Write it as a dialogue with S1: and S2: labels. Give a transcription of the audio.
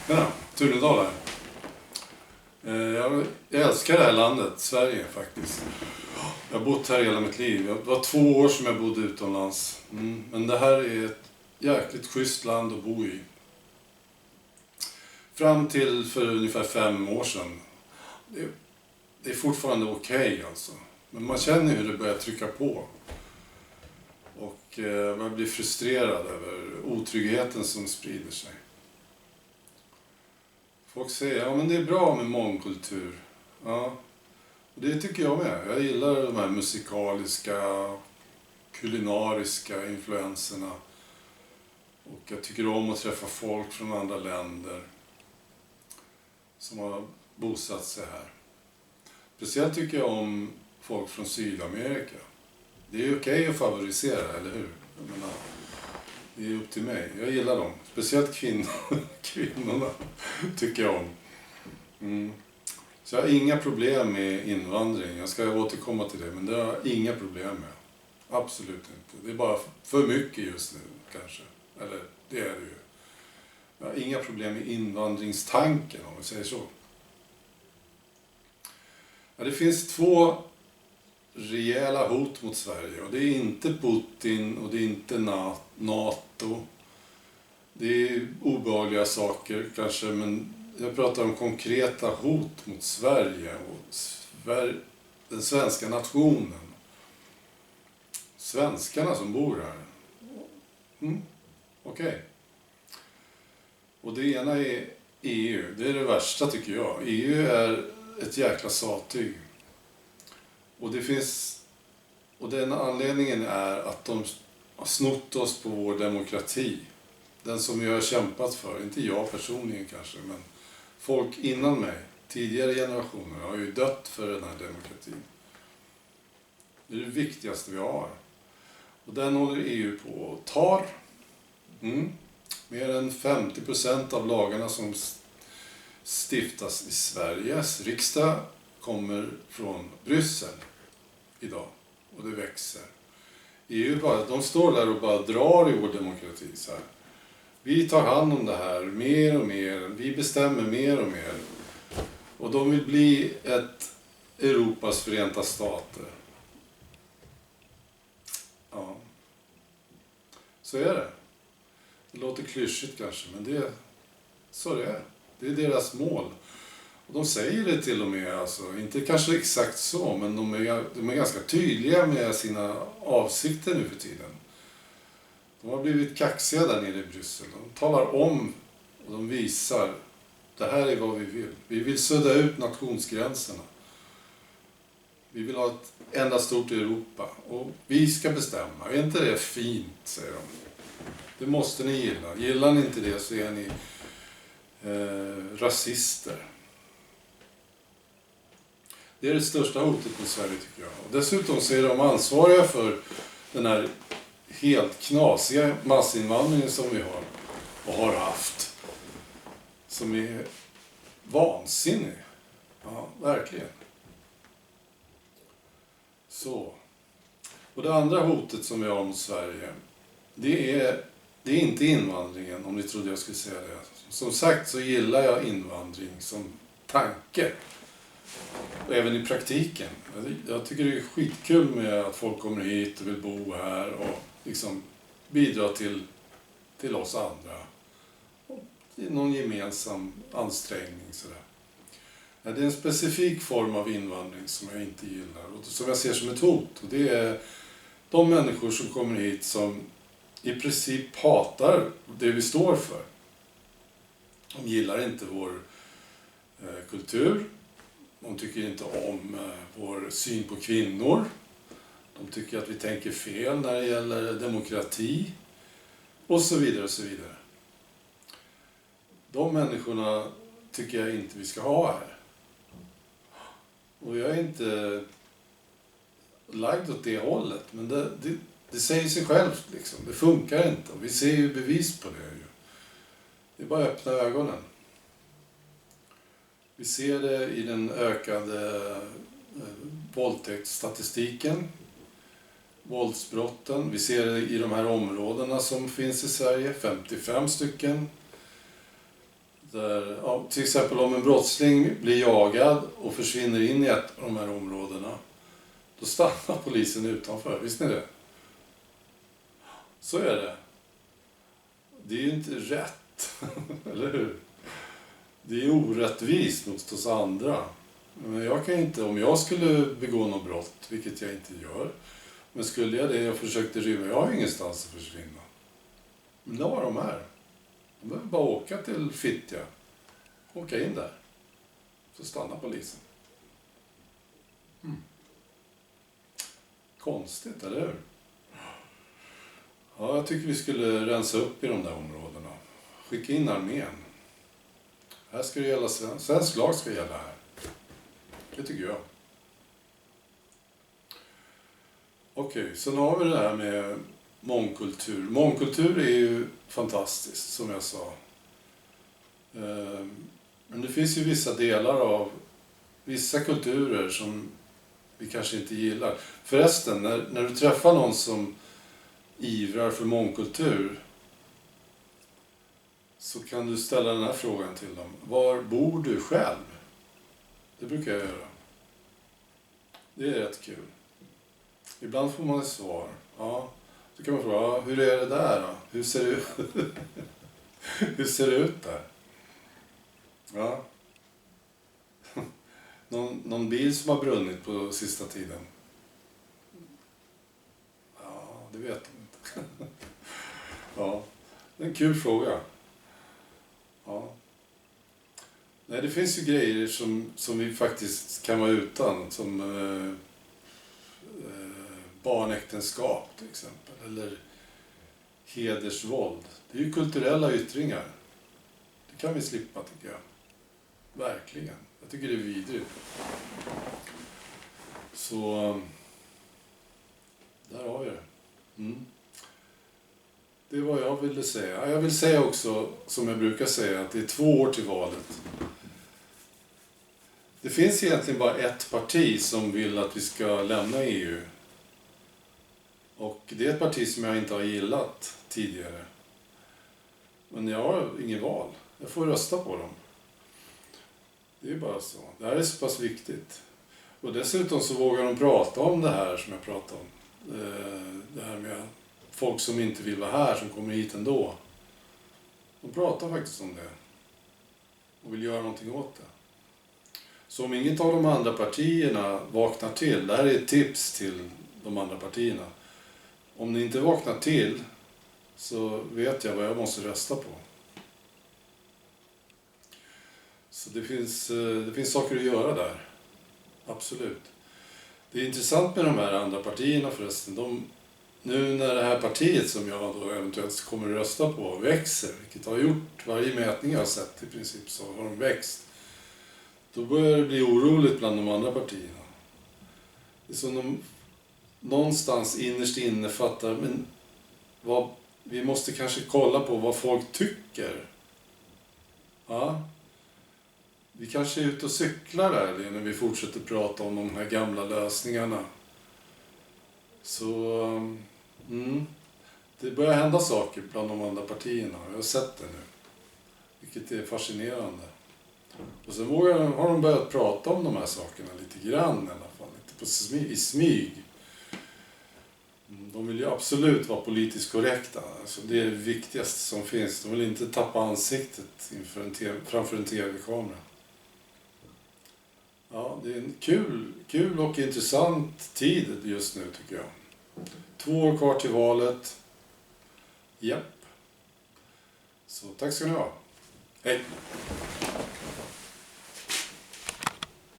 S1: Ja, Tunedal här. Jag älskar det här landet, Sverige faktiskt. Jag har bott här hela mitt liv. Det var 2 år som jag bodde utomlands. Men det här är ett jäkligt schysst land att bo i. Fram till för ungefär 5 år sedan. Det är fortfarande okej alltså. Men man känner hur det börjar trycka på. Och man blir frustrerad över otryggheten som sprider sig. Folk säger, ja men det är bra med mångkultur. Ja, och det tycker jag med. Jag gillar de här musikaliska, kulinariska influenserna. Och jag tycker om att träffa folk från andra länder som har bosatt sig här. Speciellt tycker jag om folk från Sydamerika. Det är okej att favorisera, eller hur? Jag menar, det är upp till mig. Jag gillar dem. Speciellt kvinnorna tycker jag om. Så jag har inga problem med invandring. Jag ska återkomma till det, men det har jag inga problem med. Absolut inte. Det är bara för mycket just nu, kanske. Eller det är det ju. Jag har inga problem med invandringstanken, om vi säger så. Ja, det finns 2 rejäla hot mot Sverige. Och det är inte Putin och det är inte NATO. Det är obehagliga saker kanske, men jag pratar om konkreta hot mot Sverige och den svenska nationen. Svenskarna som bor här. Okej. Och det ena är EU. Det är det värsta tycker jag. EU är ett jäkla sattyg. Och den anledningen är att de har snott oss på vår demokrati. Den som jag har kämpat för, inte jag personligen kanske, men folk innan mig, tidigare generationer, har ju dött för den här demokratin. Det är det viktigaste vi har. Och den håller EU på och tar. Mer än 50% av lagarna som stiftas i Sveriges riksdag kommer från Bryssel idag. Och det växer. EU de står där och bara drar i vår demokrati så här. Vi tar hand om det här mer och mer. Vi bestämmer mer och mer. Och de vill bli ett Europas förenta stater. Ja. Så är det. Det låter klyschigt kanske, men så det är. Det är deras mål. Och de säger det till och med, alltså, inte kanske exakt så, men de är ganska tydliga med sina avsikter nu för tiden. De har blivit kaxiga där nere i Bryssel. De talar om och de visar, det här är vad vi vill. Vi vill sudda ut nationsgränserna. Vi vill ha ett enda stort Europa och vi ska bestämma. Är inte det fint, säger de. Det måste ni gilla. Gillar ni inte det så är ni rasister. Det är det största hotet mot Sverige tycker jag. Och dessutom så är de ansvariga för den här helt knasiga massinvandringen som vi har och har haft. Som är vansinnig. Ja, verkligen. Så. Och det andra hotet som vi har mot Sverige, det är inte invandringen, om ni trodde jag skulle säga det. Som sagt så gillar jag invandring som tanke. Även i praktiken. Jag tycker det är skitkul med att folk kommer hit och vill bo här och liksom bidra till oss andra. Det är någon gemensam ansträngning sådär. Det är en specifik form av invandring som jag inte gillar och som jag ser som ett hot. Och det är de människor som kommer hit som i princip hatar det vi står för. De gillar inte vår kultur. De tycker inte om vår syn på kvinnor. De tycker att vi tänker fel när det gäller demokrati. Och så vidare och så vidare. De människorna tycker jag inte vi ska ha här. Och jag är inte lagd åt det hållet. Men det säger sig självt liksom. Det funkar inte. Och vi ser ju bevis på det ju. Det är bara att öppna ögonen. Vi ser det i den ökade våldtäktsstatistiken, våldsbrotten. Vi ser det i de här områdena som finns i Sverige, 55 stycken. Där, ja, till exempel om en brottsling blir jagad och försvinner in i ett av de här områdena, då stannar polisen utanför. Visste ni det? Så är det. Det är ju inte rätt, eller hur? Det är orättvist mot oss andra. Men jag kan inte, om jag skulle begå något brott, vilket jag inte gör, men skulle jag det, jag försökte rymma, jag har ju ingenstans att försvinna. Men då var de här. De behöver bara åka till Fittja, åka in där, så stannar polisen. Konstigt, eller hur? Ja, jag tycker vi skulle rensa upp i de där områdena. Skicka in armén. Här ska det gälla, svensk lag ska gälla här. Det tycker jag. Okej, sen har vi det här med mångkultur. Mångkultur är ju fantastiskt, som jag sa. Men det finns ju vissa delar av vissa kulturer som vi kanske inte gillar. Förresten, när du träffar någon som ivrar för mångkultur, så kan du ställa den här frågan till dem. Var bor du själv? Det brukar jag göra. Det är rätt kul. Ibland får man ett svar. Ja, så kan man fråga, ja, hur är det där då? Hur ser det ut? Hur ser det ut där? Ja. Någon bil som har brunnit på sista tiden? Ja, det vet jag inte. Ja, det är en kul fråga. Ja. Nej, det finns ju grejer som vi faktiskt kan vara utan, som barnäktenskap till exempel, eller hedersvåld. Det är ju kulturella yttringar. Det kan vi slippa, tycker jag. Verkligen. Jag tycker det är vidrigt. Så där har vi det. Det är vad jag ville säga. Jag vill säga också, som jag brukar säga, att det är 2 år till valet. Det finns egentligen bara ett parti som vill att vi ska lämna EU. Och det är ett parti som jag inte har gillat tidigare. Men jag har ingen val. Jag får rösta på dem. Det är bara så. Det här är så pass viktigt. Och dessutom så vågar de prata om det här som jag pratade om. Det här med folk som inte vill vara här, som kommer hit ändå. De pratar faktiskt om det. Och vill göra någonting åt det. Så om inget av de andra partierna vaknar till, det här är ett tips till de andra partierna. Om ni inte vaknar till, så vet jag vad jag måste rösta på. Så det finns saker att göra där. Absolut. Det är intressant med de här andra partierna förresten. Nu när det här partiet som jag då eventuellt kommer att rösta på växer, vilket har gjort varje mätning jag har sett i princip, så har de växt. Då börjar det bli oroligt bland de andra partierna. Det är som de någonstans innerst inne fattar, men vi måste kanske kolla på vad folk tycker. Ja. Vi kanske är ute och cyklar där när vi fortsätter prata om de här gamla lösningarna. Så det börjar hända saker bland de andra partierna. Jag har sett det nu. Vilket är fascinerande. Och sen har de börjat prata om de här sakerna lite grann i alla fall. Lite i smyg. De vill ju absolut vara politiskt korrekta. Alltså det är det viktigaste som finns. De vill inte tappa ansiktet framför en tv-kamera. Ja, det är en kul och intressant tid just nu, tycker jag. 2 år kvar till valet. Japp. Så tack ska ni ha. Hej!